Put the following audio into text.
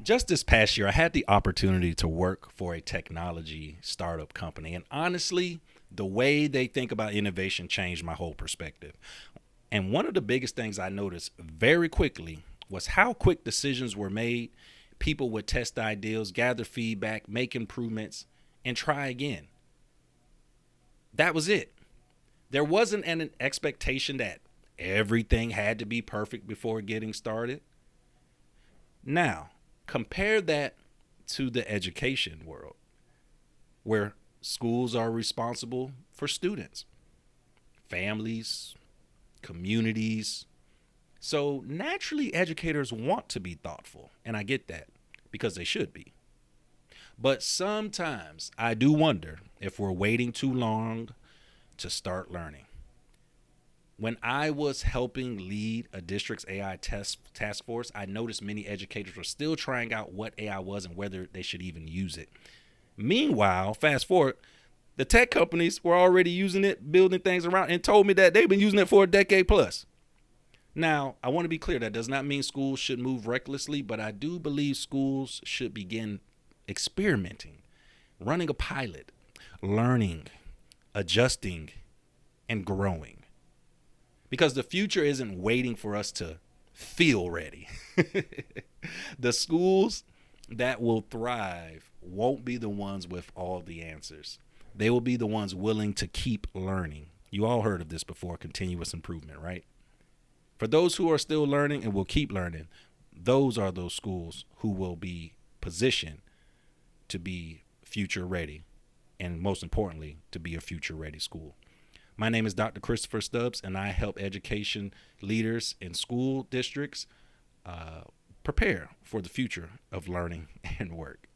Just this past year, I had the opportunity to work for a technology startup company. And honestly, the way they think about innovation changed my whole perspective. And one of the biggest things I noticed very quickly was how quick decisions were made. People would test ideas, gather feedback, make improvements, and try again. That was it. There wasn't an expectation that everything had to be perfect before getting started. Now, compare that to the education world, where schools are responsible for students, families, communities. So naturally, educators want to be thoughtful, and I get that because they should be. But sometimes I do wonder if we're waiting too long to start learning. When I was helping lead a district's AI task force, I noticed many educators were still trying out what AI was and whether they should even use it. Meanwhile, fast forward, the tech companies were already using it, building things around, and told me that they've been using it for a decade plus. Now, I want to be clear, that does not mean schools should move recklessly, but I do believe schools should begin experimenting, running a pilot, learning, adjusting, and growing. Because the future isn't waiting for us to feel ready. The schools that will thrive won't be the ones with all the answers. They will be the ones willing to keep learning. You all heard of this before, continuous improvement, right? For those who are still learning and will keep learning, those are those schools who will be positioned to be future ready, and most importantly, to be a future ready school. My name is Dr. Kristofer Stubbs, and I help education leaders in school districts prepare for the future of learning and work.